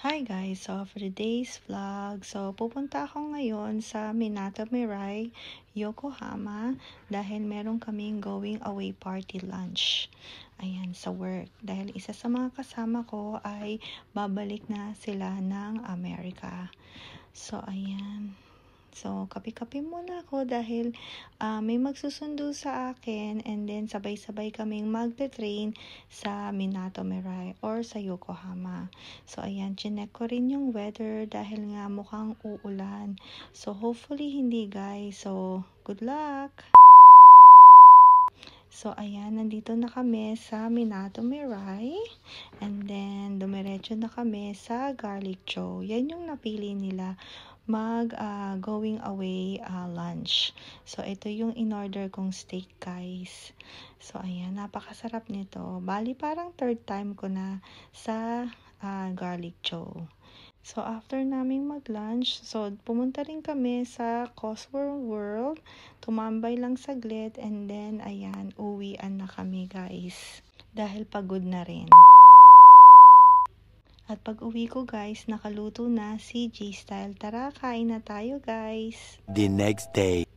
Hi guys! So for today's vlog, pupunta ako ngayon sa Minato Mirai, Yokohama dahil meron kaming going away party lunch. Ayan, sa work. Dahil isa sa mga kasama ko ay babalik na sila ng Amerika. So ayan. So, kape-kape muna ako dahil may magsusundo sa akin and then sabay-sabay kaming magte-train sa Minato Mirai or sa Yokohama. So, ayan, chinek ko rin yung weather dahil nga mukhang uulan. So, hopefully hindi guys. So, good luck! So, ayan, nandito na kami sa Minato Mirai. And then, dumiretso na kami sa Garlic Joe. Yan yung napili nila going away lunch. So, ito yung in-order kong steak, guys. So, ayan, napakasarap nito. Bali, parang third time ko na sa Garlic Joe. So, after naming mag-lunch, pumunta rin kami sa Cosworth World. Tumambay lang saglit and then, ayan, uwian na kami, guys. Dahil pagod na rin. At pag uwi ko guys, nakaluto na si G-Style. Tara, kain na tayo guys. The next day.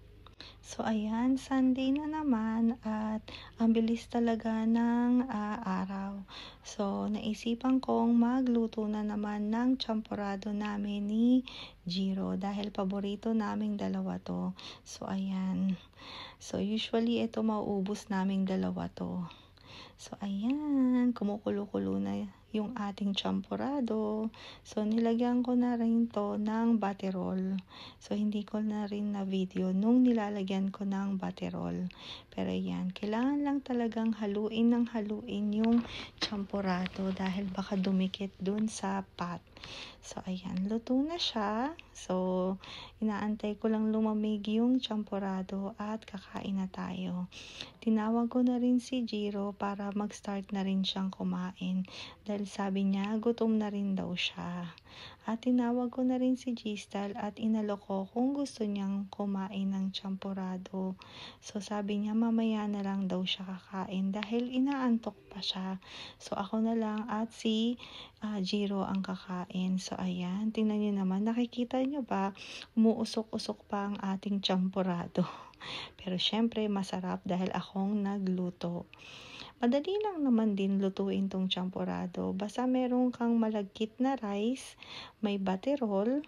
So ayan, Sunday na naman at ang bilis talaga ng araw. So naisipan kong magluto na naman ng champorado namin ni Jiro dahil paborito naming dalawa to. So ayan. So usually ito mauubos naming dalawa to. So ayan, kumukulo-kulo na yung ating champorado. So nilagyan ko na rin to ng baterol. So hindi ko na rin na video nung nilalagyan ko ng baterol. Pero ayan, kailangan lang talagang haluin yung champorado dahil baka dumikit dun sa pot. So ayan, luto na siya. So inaantay ko lang lumamig yung champorado at kakain na tayo. Tinawag ko na rin si Jiro para mag-start na rin siyang kumain dahil sabi niya gutom na rin daw siya. At tinawag ko na rin si G-Style at inalok ko kung gusto niyang kumain ng champorado. So sabi niya mamaya na lang daw siya kakain dahil inaantok pa siya. So ako na lang at si Jiro ang kakain. So ayan, tingnan niyo naman, nakikita niyo ba umuusok-usok pa ang ating champorado. Pero syempre masarap dahil akong nagluto. Madali lang naman din lutuin tong champorado. Basta meron kang malagkit na rice, may baterol,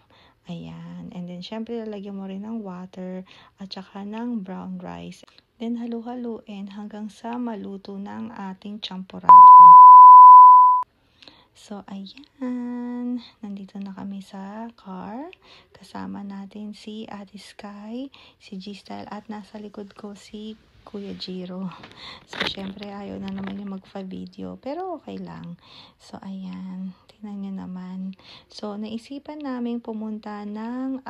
ayan. And then syempre lalagyan mo rin ng water at saka ng brown rice. Then halu-haluin hanggang sa maluto ng ating champorado. So, ayan. Nandito na kami sa car. Kasama natin si Ate Sky, si G-Style, at nasa likod ko si Kuya Jiro. So, syempre, ayaw na naman yung magpa-video. Pero, okay lang. So, ayan. Tingnan nyo naman. So, naisipan namin pumunta ng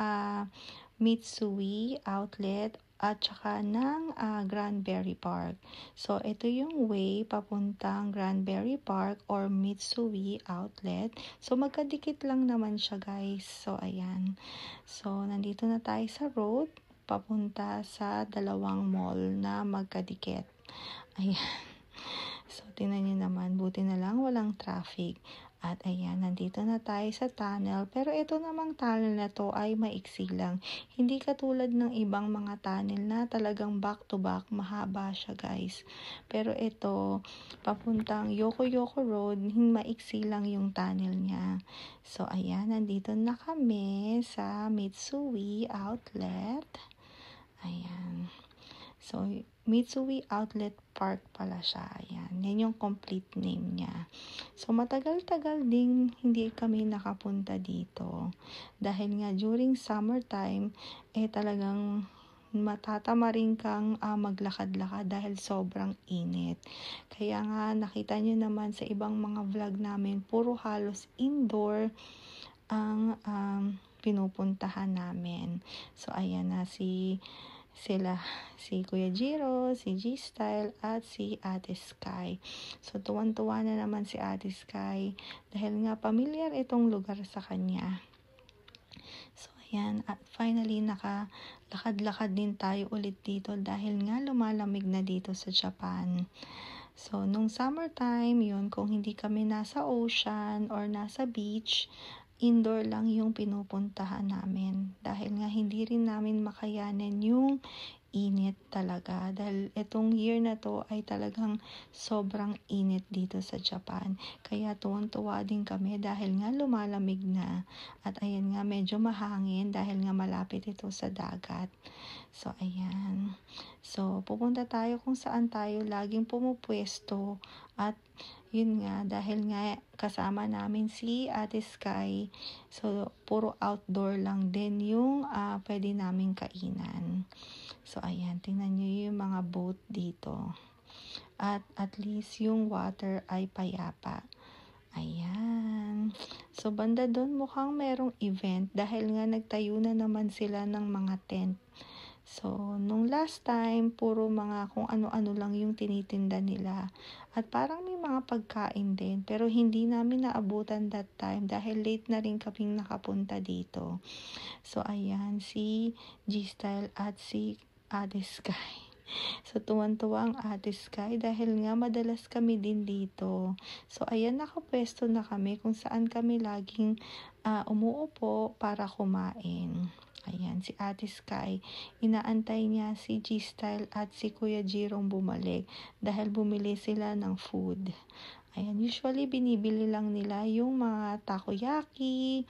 Mitsui Outlet at saka ng Granbury Park. So, ito yung way papuntang Granbury Park or Mitsui Outlet. So, magkadikit lang naman siya guys. So, ayan. So, nandito na tayo sa road papunta sa dalawang mall na magkadikit. Ayan. So, tingnan nyo naman. Buti na lang walang traffic. At ayan, nandito na tayo sa tunnel. Pero ito namang tunnel na to ay maiksi lang. Hindi katulad ng ibang mga tunnel na talagang back to back. Mahaba siya guys. Pero ito, papuntang Yoko-Yoko Road, maiksi lang yung tunnel niya. So ayan, nandito na kami sa Mitsui Outlet. Ayan. So, Mitsui Outlet Park pala siya. Ayan. Yan yung complete name niya. So, matagal-tagal ding hindi kami nakapunta dito. Dahil nga during summertime, talagang matatama rin kang maglakad-lakad dahil sobrang init. Kaya nga, nakita nyo naman sa ibang mga vlog namin, puro halos indoor ang pinupuntahan namin. So, ayan na si Kuya Jiro, si G-Style, at si Ate Sky. So, tuwan-tuwa na naman si Ate Sky dahil nga familiar itong lugar sa kanya. So, ayan. At finally, nakalakad-lakad din tayo ulit dito dahil nga lumalamig na dito sa Japan. So, nung summertime, yun, kung hindi kami nasa ocean or nasa beach, indoor lang yung pinupuntahan namin. Dahil nga hindi rin namin makayanan yung init talaga. Dahil itong year na to ay talagang sobrang init dito sa Japan. Kaya tuwang-tuwa din kami dahil nga lumalamig na. At ayan nga, medyo mahangin dahil nga malapit ito sa dagat. So, ayan. So, pupunta tayo kung saan tayo laging pumupwesto. At yun nga, dahil nga kasama namin si Ate Sky. So, puro outdoor lang din yung pwede namin kainan. So, ayan, tingnan nyo yung mga boat dito. At least yung water ay payapa. Ayan. So, banda doon mukhang merong event dahil nga nagtayo na naman sila ng mga tent. So, nung last time, puro mga kung ano-ano lang yung tinitinda nila. At parang may mga pagkain din. Pero hindi namin naabutan that time dahil late na rin kaming nakapunta dito. So, ayan, si G-Style at si Ate Sky. So, tuwan-tuwa ang Ate Sky dahil nga madalas kami din dito. So, ayan, nakapwesto na kami kung saan kami laging umuupo para kumain. Ayan, si Ate Sky, inaantay niya si G-Style at si Kuya Jirong bumalik dahil bumili sila ng food. Ayan, usually binibili lang nila yung mga takoyaki,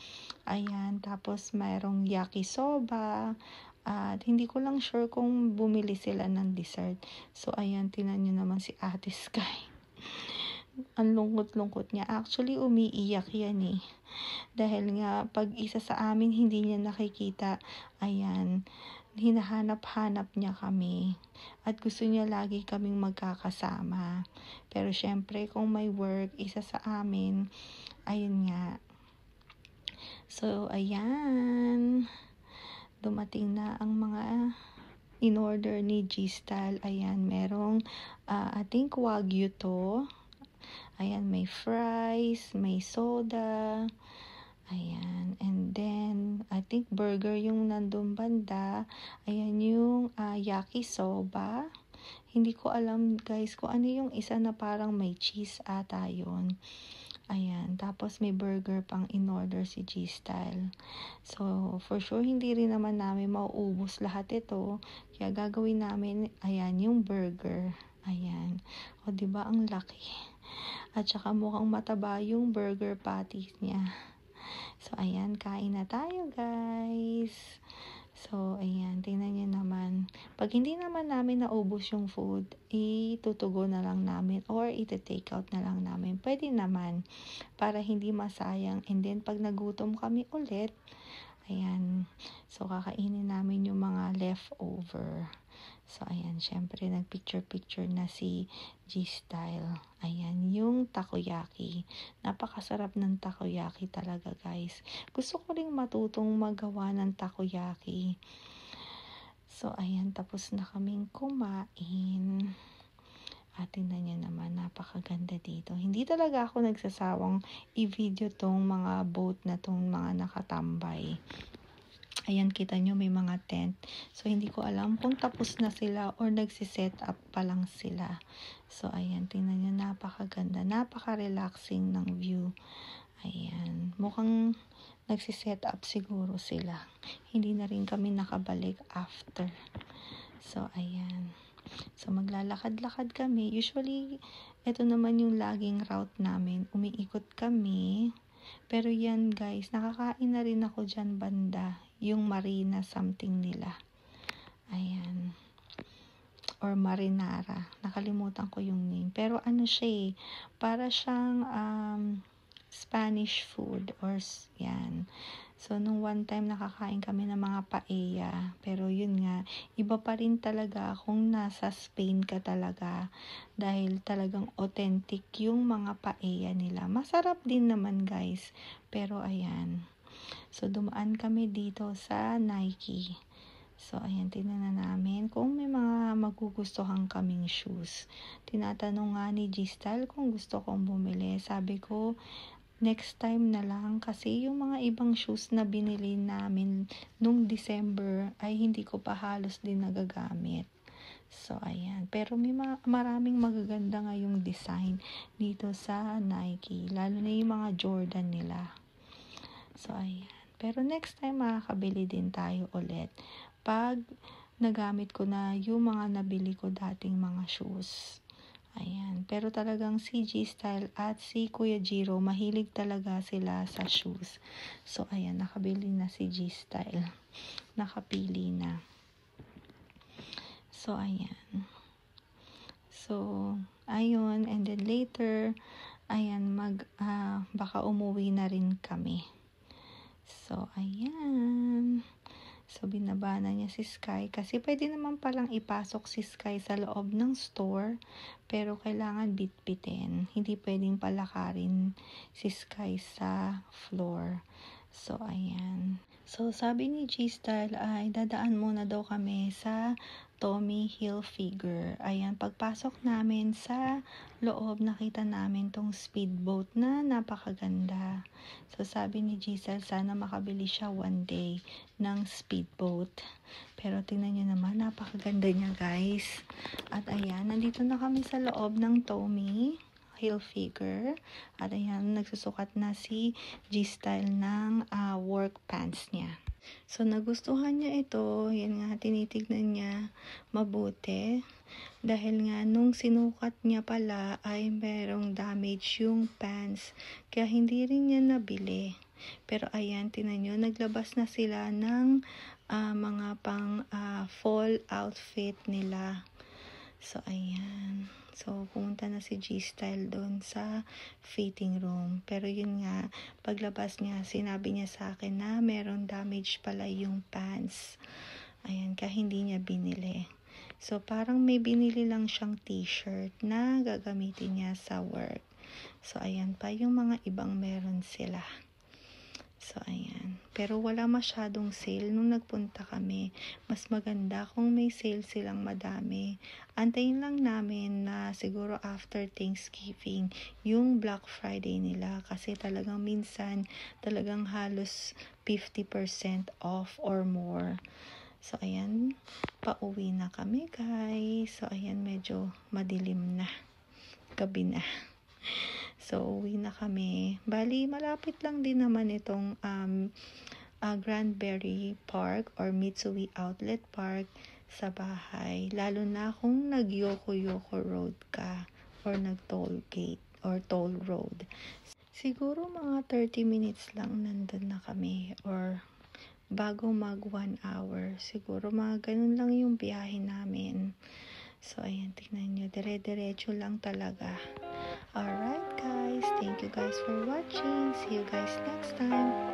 ayan, tapos mayroong yakisoba, at hindi ko lang sure kung bumili sila ng dessert. So, ayan, tinan nyo naman si Ate Sky. Ang lungkot-lungkot niya. Actually, umiiyak yan eh. Dahil nga, pag isa sa amin hindi niya nakikita, ayan, hinahanap-hanap niya kami. At gusto niya lagi kaming magkakasama. Pero syempre, kung may work, isa sa amin, ayun nga. So, ayan. Dumating na ang mga in-order ni G-Style. Ayan, merong, I think Wagyu to. Ayan, may fries, may soda. Ayan, and then, I think burger yung nandun banda. Ayan yung yakisoba. Hindi ko alam guys kung ano yung isa na parang may cheese ata yun. Ayan, tapos may burger pang in-order si G-Style. So, for sure, hindi rin naman namin mauubos lahat ito. Kaya gagawin namin, ayan, yung burger. Ayan. O, diba ang laki? At saka mukhang mataba yung burger patties niya. So, ayan, kain na tayo, guys. So, ayan, tingnan nyo naman. Pag hindi naman namin naubos yung food, itutugo na lang namin or iti-take out na lang namin. Pwede naman para hindi masayang. And then, pag nagutom kami ulit, ayan, so kakainin namin yung mga leftover. So, ayan, syempre, nagpicture-picture na si G-Style. Ayan, yung takoyaki. Napakasarap ng takoyaki talaga, guys. Gusto ko ring matutong magawa ng takoyaki. So, ayan, tapos na kaming kumain. At tingnan nyo naman, napakaganda dito. Hindi talaga ako nagsasawang i-video tong mga boat na tong mga nakatambay. Ayan, kita nyo may mga tent. So, hindi ko alam kung tapos na sila or nagsiset up pa lang sila. So, ayan, tingnan nyo, napakaganda. Napaka-relaxing ng view. Ayan, mukhang nagsiset up siguro sila. Hindi na rin kami nakabalik after. So, ayan. So, maglalakad-lakad kami. Usually, ito naman yung laging route namin. Umiikot kami. Pero yan guys, nakakain na rin ako dyan banda. Yung marina something nila. Ayan. Or marinara. Nakalimutan ko yung name. Pero ano siya eh. Para siyang Spanish food. Or yan. So, nung one time nakakain kami ng mga paella. Pero yun nga, iba pa rin talaga kung nasa Spain ka talaga. Dahil talagang authentic yung mga paella nila. Masarap din naman guys. Pero ayan. So, dumaan kami dito sa Nike. So, ayan, tingnan na namin kung may mga magugustuhan kaming shoes. Tinatanong nga ni G-Style kung gusto kong bumili. Sabi ko, next time na lang kasi yung mga ibang shoes na binili namin nung December ay hindi ko pa halos din nagagamit. So, ayan. Pero may maraming magaganda ngayong design dito sa Nike. Lalo na yung mga Jordan nila. So, ayan. Pero next time, makakabili din tayo ulit. Pag nagamit ko na yung mga nabili ko dating mga shoes. Ayan. Pero talagang si G-Style at si Kuya Jiro, mahilig talaga sila sa shoes. So, ayan. Nakabili na si G-Style. Nakapili na. So, ayan. So, ayun. And then later, ayan, baka umuwi na rin kami. So, ayan. So, binaba na niya si Sky. Kasi pwede naman palang ipasok si Sky sa loob ng store. Pero kailangan bitbitin. Hindi pwedeng palakarin si Sky sa floor. So, ayan. So, sabi ni G-Style ay dadaan muna daw kami sa Tommy Hilfiger. Ayan, pagpasok namin sa loob, nakita namin tong speedboat na napakaganda. So, sabi ni G-Style, sana makabili siya one day ng speedboat. Pero tingnan nyo naman, napakaganda niya guys. At ayan, nandito na kami sa loob ng Tommy Hilfiger. At ayan, nagsusukat na si G-Style ng work pants niya. So, nagustuhan niya ito. Yan nga, tinitignan niya mabuti. Dahil nga, nung sinukat niya pala ay merong damage yung pants. Kaya hindi rin niya nabili. Pero ayan, tinan nyo, naglabas na sila ng mga pang fall outfit nila. So, ayan. So, pumunta na si G-Style doon sa fitting room. Pero yun nga, paglabas niya, sinabi niya sa akin na meron damage pala yung pants. Ayan, kaya hindi niya binili. So, parang may binili lang siyang t-shirt na gagamitin niya sa work. So, ayan pa yung mga ibang meron sila. So, ayan. Pero wala masyadong sale nung nagpunta kami. Mas maganda kung may sale silang madami. Antayin lang namin na siguro after Thanksgiving, yung Black Friday nila. Kasi talagang minsan, talagang halos 50% off or more. So, ayan. Pauwi na kami, guys. So, ayan. Medyo madilim na. Gabi na. So, uwi na kami. Bali, malapit lang din naman itong Granbury Park or Mitsui Outlet Park sa bahay. Lalo na kung nag-Yoko-Yoko Road ka or nag-toll gate or toll road. Siguro mga 30 minutes lang nandun na kami or bago mag 1 hour. Siguro mga ganun lang yung biyahe namin. So, ayan, tingnan nyo. Dire-diretso lang talaga. Alright, guys. Thank you guys for watching. See you guys next time.